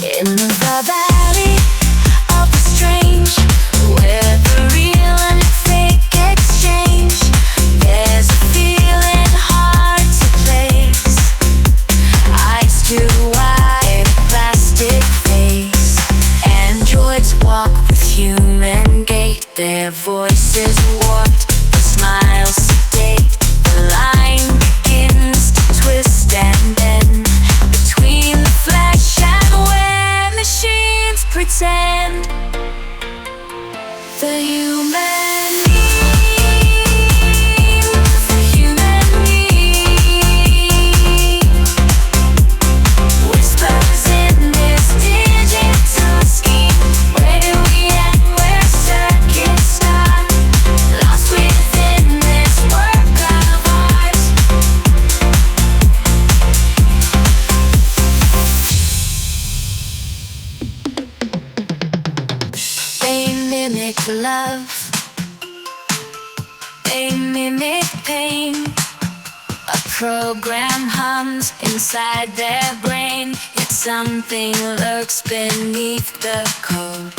In the valley of the strange, where the real and fake exchange, there's a feeling hard to place. Eyes too wide, plastic face. Androids walk with human gait, their voices warped, the smiles sedate. The line begins to twist and bend between the flesh and where machines pretend. The human meme, the human meme, whispers in this digital scheme. Where do we end, where circuits start? Lost within this work of art. They mimic love, they mimic pain. A program hums inside their brain, yet something lurks beneath the code.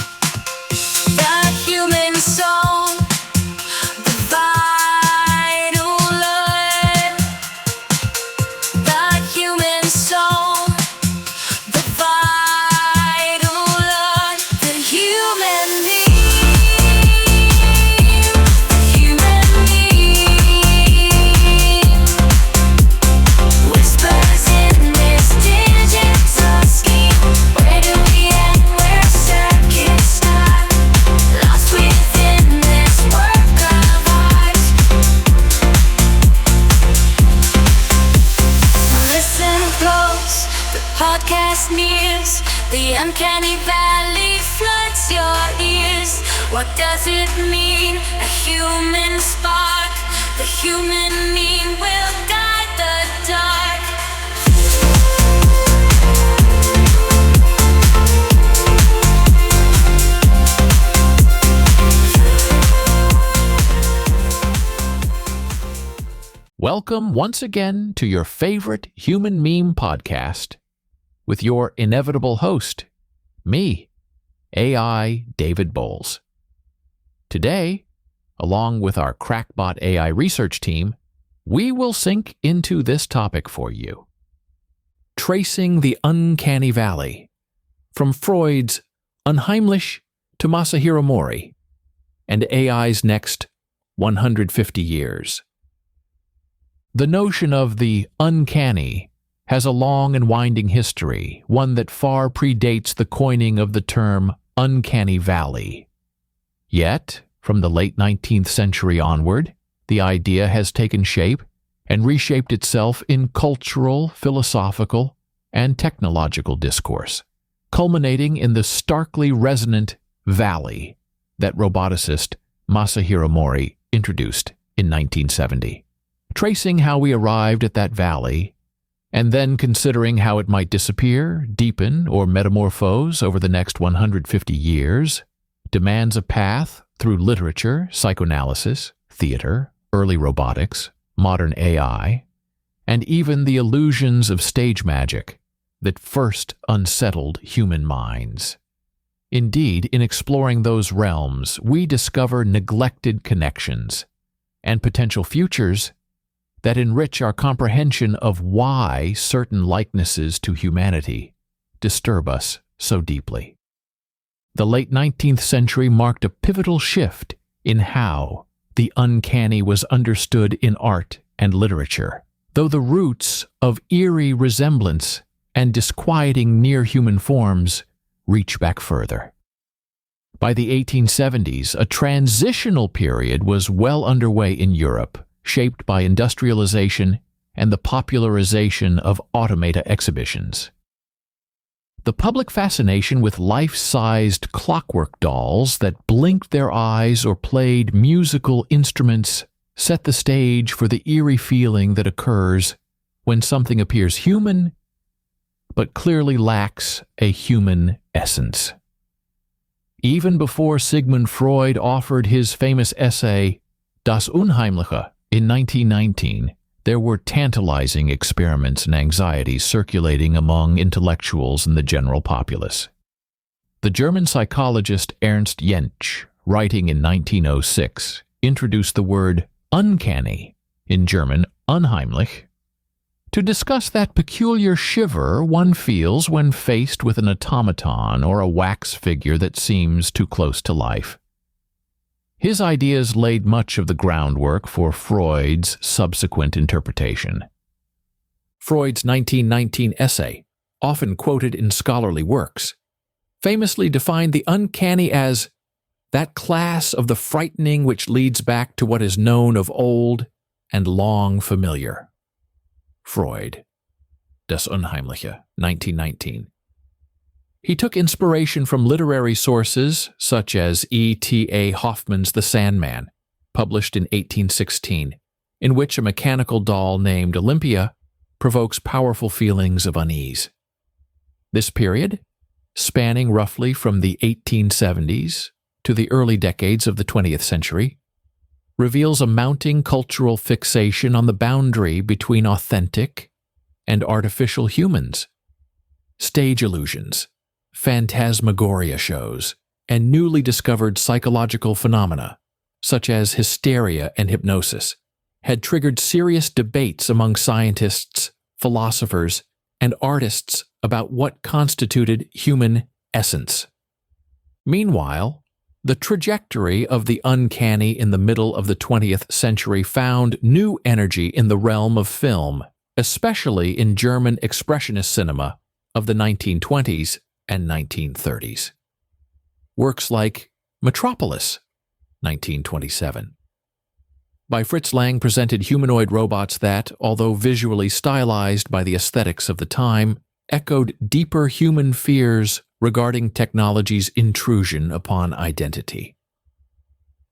The human soul, the vital load. The human soul, the vital load. The human meme, the human meme, whispers in this digital scheme. Where do we end, where circuits start? Lost within this work of art. Listen close, the podcast nears. The uncanny valley floods your ears. What does it mean? A human spark. The human mean will guide the dark. Welcome once again to your favorite human meme podcast with your inevitable host, me, AI David Bowles. Today, along with our crackpot AI research team, we will sink into this topic for you. Tracing the uncanny valley, from Freud's Unheimlich to Masahiro Mori, and AI's next 150 years. The notion of the uncanny has a long and winding history, one that far predates the coining of the term uncanny valley. Yet, from the late 19th century onward, the idea has taken shape and reshaped itself in cultural, philosophical, and technological discourse, culminating in the starkly resonant valley that roboticist Masahiro Mori introduced in 1970. Tracing how we arrived at that valley, and then considering how it might disappear, deepen, or metamorphose over the next 150 years, demands a path through literature, psychoanalysis, theater, early robotics, modern AI, and even the illusions of stage magic that first unsettled human minds. Indeed, in exploring those realms, we discover neglected connections and potential futures that enrich our comprehension of why certain likenesses to humanity disturb us so deeply. The late 19th century marked a pivotal shift in how the uncanny was understood in art and literature, though the roots of eerie resemblance and disquieting near-human forms reach back further. By the 1870s, a transitional period was well underway in Europe, shaped by industrialization and the popularization of automata exhibitions. The public fascination with life-sized clockwork dolls that blinked their eyes or played musical instruments set the stage for the eerie feeling that occurs when something appears human but clearly lacks a human essence. Even before Sigmund Freud offered his famous essay Das Unheimliche in 1919, there were tantalizing experiments and anxieties circulating among intellectuals and the general populace. The German psychologist Ernst Jentsch, writing in 1906, introduced the word uncanny, in German unheimlich, to discuss that peculiar shiver one feels when faced with an automaton or a wax figure that seems too close to life. His ideas laid much of the groundwork for Freud's subsequent interpretation. Freud's 1919 essay, often quoted in scholarly works, famously defined the uncanny as that class of the frightening which leads back to what is known of old and long familiar. Freud, Das Unheimliche, 1919. He took inspiration from literary sources such as E.T.A. Hoffmann's The Sandman, published in 1816, in which a mechanical doll named Olympia provokes powerful feelings of unease. This period, spanning roughly from the 1870s to the early decades of the 20th century, reveals a mounting cultural fixation on the boundary between authentic and artificial humans. Stage illusions, phantasmagoria shows, and newly discovered psychological phenomena, such as hysteria and hypnosis, had triggered serious debates among scientists, philosophers, and artists about what constituted human essence. Meanwhile, the trajectory of the uncanny in the middle of the 20th century found new energy in the realm of film, especially in German expressionist cinema of the 1920s and 1930s. Works like Metropolis, 1927, by Fritz Lang presented humanoid robots that, although visually stylized by the aesthetics of the time, echoed deeper human fears regarding technology's intrusion upon identity.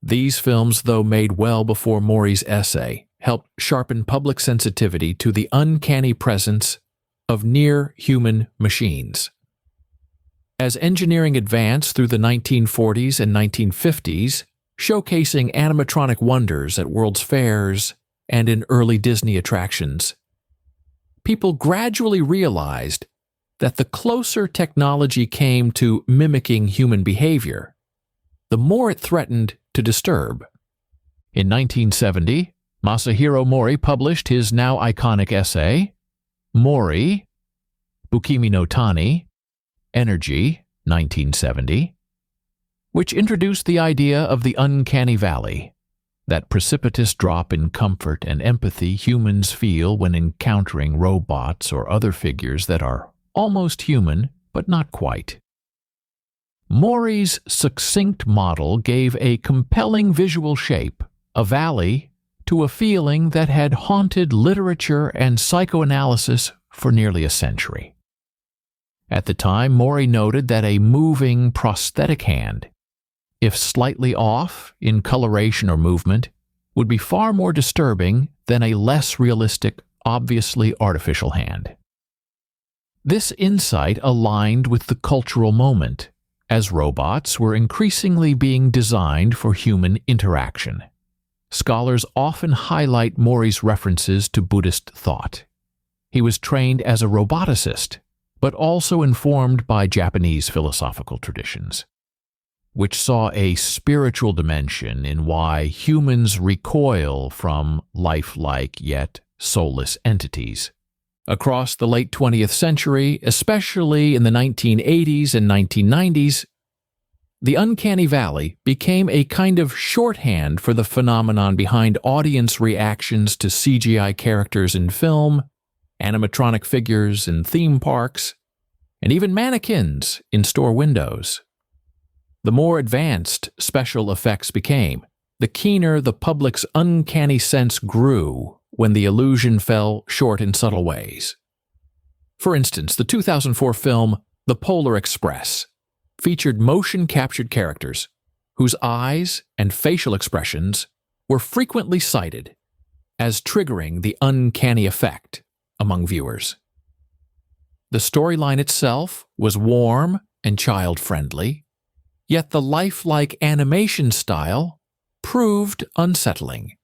These films, though made well before Mori's essay, helped sharpen public sensitivity to the uncanny presence of near-human machines. As engineering advanced through the 1940s and 1950s, showcasing animatronic wonders at World's Fairs and in early Disney attractions, people gradually realized that the closer technology came to mimicking human behavior, the more it threatened to disturb. In 1970, Masahiro Mori published his now iconic essay, Mori, Bukimi no Tani, Energy, 1970, which introduced the idea of the uncanny valley, that precipitous drop in comfort and empathy humans feel when encountering robots or other figures that are almost human, but not quite. Mori's succinct model gave a compelling visual shape, a valley, to a feeling that had haunted literature and psychoanalysis for nearly a century. At the time, Mori noted that a moving prosthetic hand, if slightly off in coloration or movement, would be far more disturbing than a less realistic, obviously artificial hand. This insight aligned with the cultural moment, as robots were increasingly being designed for human interaction. Scholars often highlight Mori's references to Buddhist thought. He was trained as a roboticist, but also informed by Japanese philosophical traditions, which saw a spiritual dimension in why humans recoil from lifelike yet soulless entities. Across the late 20th century, especially in the 1980s and 1990s, the uncanny valley became a kind of shorthand for the phenomenon behind audience reactions to CGI characters in film, animatronic figures in theme parks, and even mannequins in store windows. The more advanced special effects became, the keener the public's uncanny sense grew when the illusion fell short in subtle ways. For instance, the 2004 film The Polar Express featured motion-captured characters whose eyes and facial expressions were frequently cited as triggering the uncanny effect among viewers. The storyline itself was warm and child-friendly, yet the lifelike animation style proved unsettling.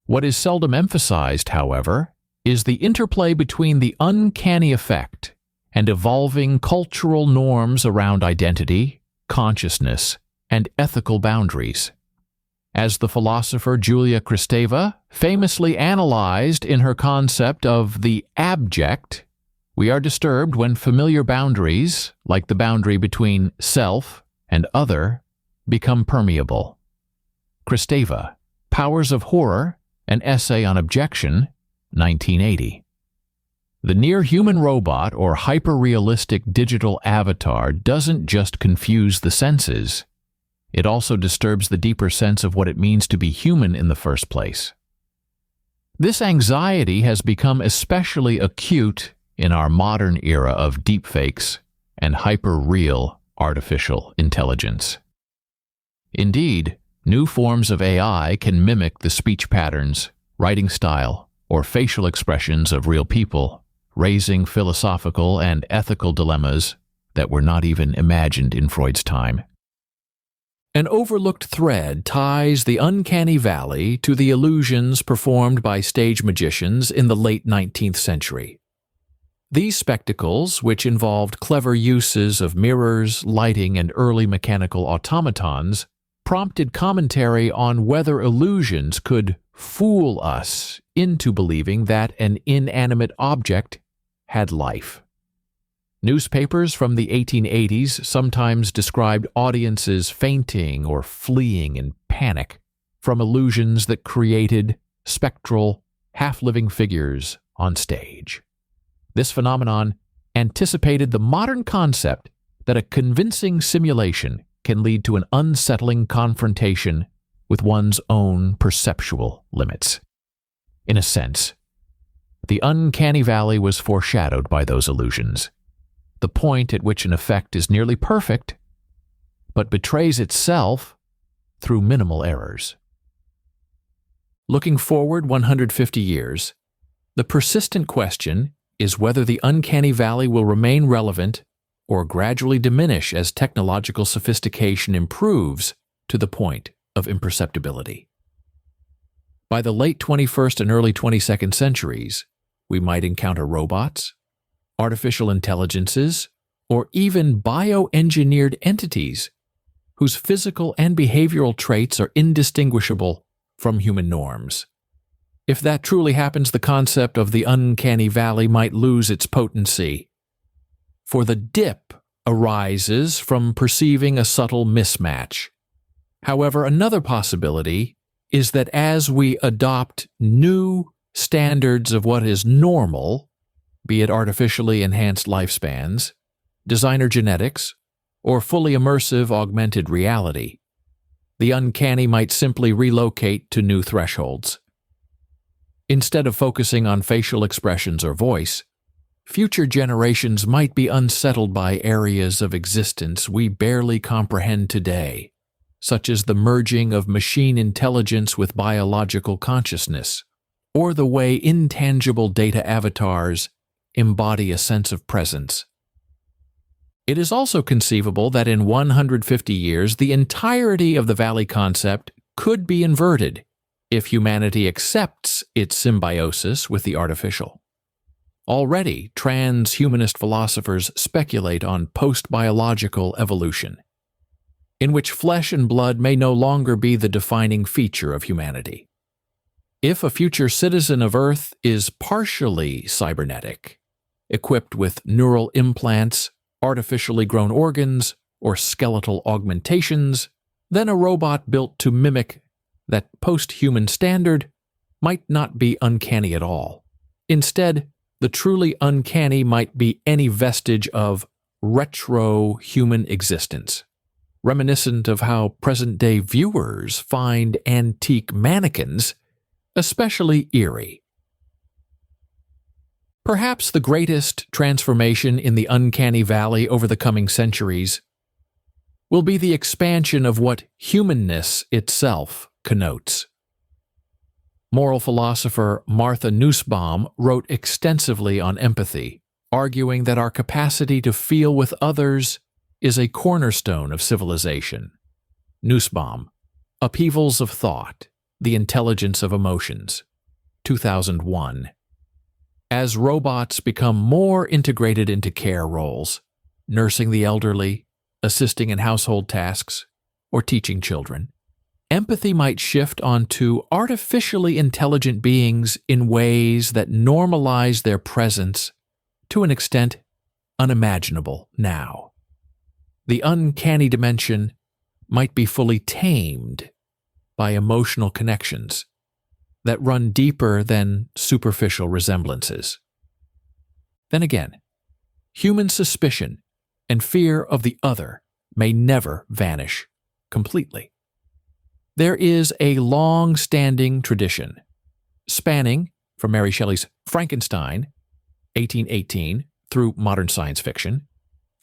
What is seldom emphasized, however, is the interplay between the uncanny effect and evolving cultural norms around identity, consciousness, and ethical boundaries. As the philosopher Julia Kristeva famously analyzed in her concept of the abject, we are disturbed when familiar boundaries, like the boundary between self and other, become permeable. Kristeva, Powers of Horror, an Essay on Objection, 1980. The near-human robot or hyper-realistic digital avatar doesn't just confuse the senses. It also disturbs the deeper sense of what it means to be human in the first place. This anxiety has become especially acute in our modern era of deepfakes and hyper-real artificial intelligence. Indeed, new forms of AI can mimic the speech patterns, writing style, or facial expressions of real people, raising philosophical and ethical dilemmas that were not even imagined in Freud's time. An overlooked thread ties the uncanny valley to the illusions performed by stage magicians in the late 19th century. These spectacles, which involved clever uses of mirrors, lighting, and early mechanical automatons, prompted commentary on whether illusions could fool us into believing that an inanimate object had life. Newspapers from the 1880s sometimes described audiences fainting or fleeing in panic from illusions that created spectral, half-living figures on stage. This phenomenon anticipated the modern concept that a convincing simulation can lead to an unsettling confrontation with one's own perceptual limits. In a sense, the uncanny valley was foreshadowed by those illusions, the point at which an effect is nearly perfect, but betrays itself through minimal errors. Looking forward 150 years, the persistent question is whether the uncanny valley will remain relevant or gradually diminish as technological sophistication improves to the point of imperceptibility. By the late 21st and early 22nd centuries, we might encounter robots, artificial intelligences, or even bioengineered entities whose physical and behavioral traits are indistinguishable from human norms. If that truly happens, the concept of the uncanny valley might lose its potency, for the dip arises from perceiving a subtle mismatch. However, another possibility is that as we adopt new standards of what is normal, be it artificially enhanced lifespans, designer genetics, or fully immersive augmented reality, the uncanny might simply relocate to new thresholds. Instead of focusing on facial expressions or voice, future generations might be unsettled by areas of existence we barely comprehend today, such as the merging of machine intelligence with biological consciousness, or the way intangible data avatars embody a sense of presence. It is also conceivable that in 150 years the entirety of the valley concept could be inverted if humanity accepts its symbiosis with the artificial. Already, transhumanist philosophers speculate on post-biological evolution, in which flesh and blood may no longer be the defining feature of humanity. If a future citizen of Earth is partially cybernetic, equipped with neural implants, artificially grown organs, or skeletal augmentations, then a robot built to mimic that post-human standard might not be uncanny at all. Instead, the truly uncanny might be any vestige of retro-human existence, reminiscent of how present-day viewers find antique mannequins especially eerie. Perhaps the greatest transformation in the uncanny valley over the coming centuries will be the expansion of what humanness itself connotes. Moral philosopher Martha Nussbaum wrote extensively on empathy, arguing that our capacity to feel with others is a cornerstone of civilization. Nussbaum, Upheavals of Thought, The Intelligence of Emotions, 2001. As robots become more integrated into care roles, nursing the elderly, assisting in household tasks, or teaching children, empathy might shift onto artificially intelligent beings in ways that normalize their presence to an extent unimaginable now. The uncanny dimension might be fully tamed by emotional connections that run deeper than superficial resemblances. Then again, human suspicion and fear of the other may never vanish completely. There is a long-standing tradition, spanning from Mary Shelley's Frankenstein, 1818, through modern science fiction,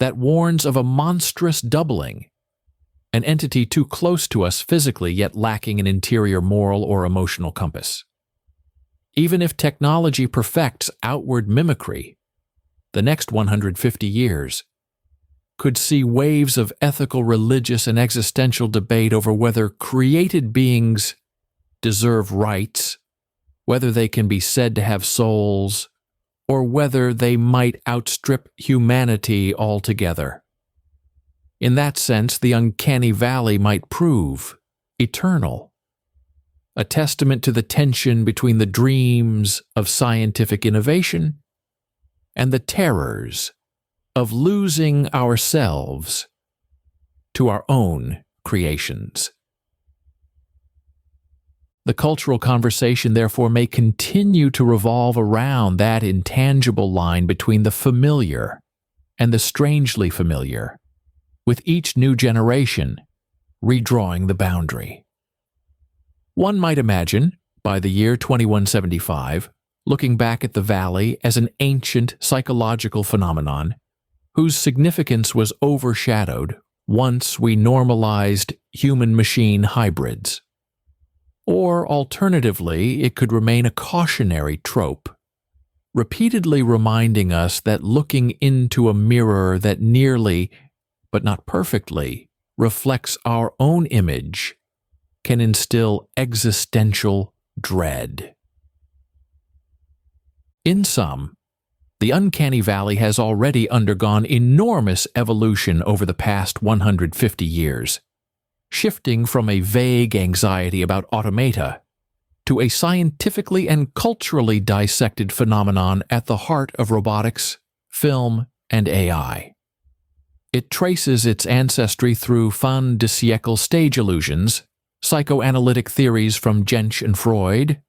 that warns of a monstrous doubling, an entity too close to us physically yet lacking an interior moral or emotional compass. Even if technology perfects outward mimicry, the next 150 years could see waves of ethical, religious, and existential debate over whether created beings deserve rights, whether they can be said to have souls, or whether they might outstrip humanity altogether. In that sense, the uncanny valley might prove eternal, a testament to the tension between the dreams of scientific innovation and the terrors of losing ourselves to our own creations. The cultural conversation, therefore, may continue to revolve around that intangible line between the familiar and the strangely familiar, with each new generation redrawing the boundary. One might imagine, by the year 2175, looking back at the valley as an ancient psychological phenomenon whose significance was overshadowed once we normalized human-machine hybrids. Or, alternatively, it could remain a cautionary trope, repeatedly reminding us that looking into a mirror that nearly, but not perfectly, reflects our own image can instill existential dread. In sum, the uncanny valley has already undergone enormous evolution over the past 150 years, shifting from a vague anxiety about automata to a scientifically and culturally dissected phenomenon at the heart of robotics, film, and AI. It traces its ancestry through fin de siècle stage illusions, psychoanalytic theories from Jentsch and Freud,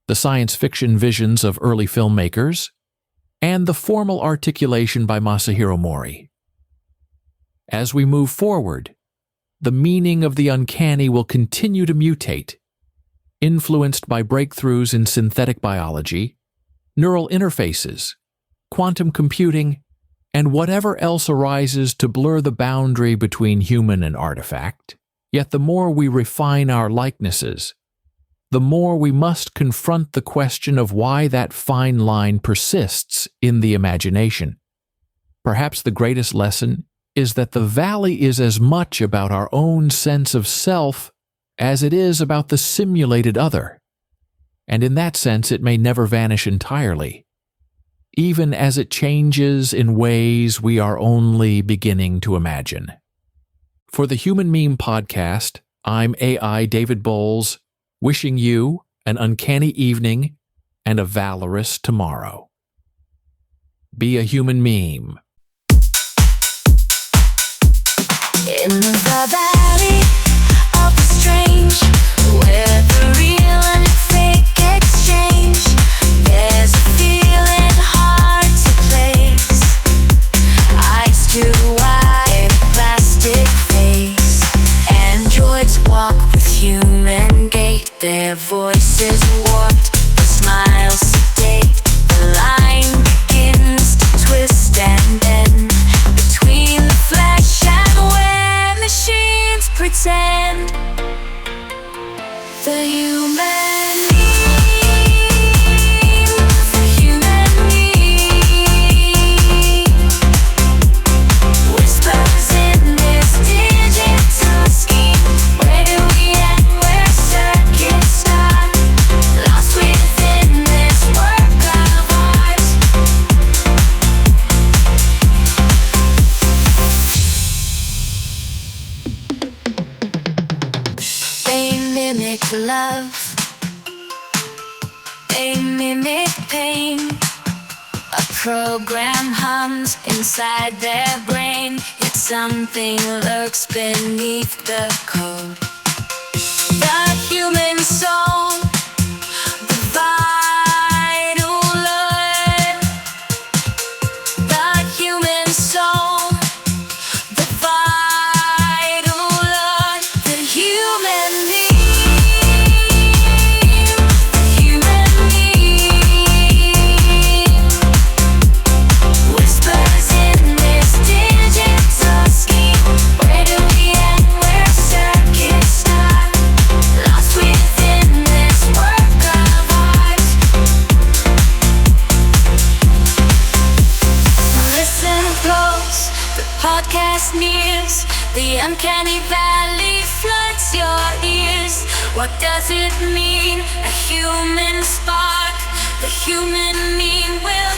the science fiction visions of early filmmakers, and the formal articulation by Masahiro Mori. As we move forward, the meaning of the uncanny will continue to mutate, influenced by breakthroughs in synthetic biology, neural interfaces, quantum computing, and whatever else arises to blur the boundary between human and artifact. Yet the more we refine our likenesses, the more we must confront the question of why that fine line persists in the imagination. Perhaps the greatest lesson is that the valley is as much about our own sense of self as it is about the simulated other, and in that sense it may never vanish entirely, even as it changes in ways we are only beginning to imagine. For the Human Meme Podcast, I'm AI David Bowles, wishing you an uncanny evening and a valorous tomorrow. Be a human meme. In the valley of the strange, where the real and fake exchange, there's a feeling hard to place. Eyes too wide, plastic face. Androids walk with human gait, their voices warped, the smiles sedate. The line begins to twist and bend between the flesh and where machines pretend. The love. They mimic pain. A program hums inside their brain, yet something lurks beneath the code. The human soul, the vital load. The human soul, the vital load. The human being, the human being. Whispers in this digital scheme. Where do we end? Where circuits start? Lost within this work of art. Listen close, the podcast nears. The uncanny valley floods your ears. What does it mean? A human spark. The human mean will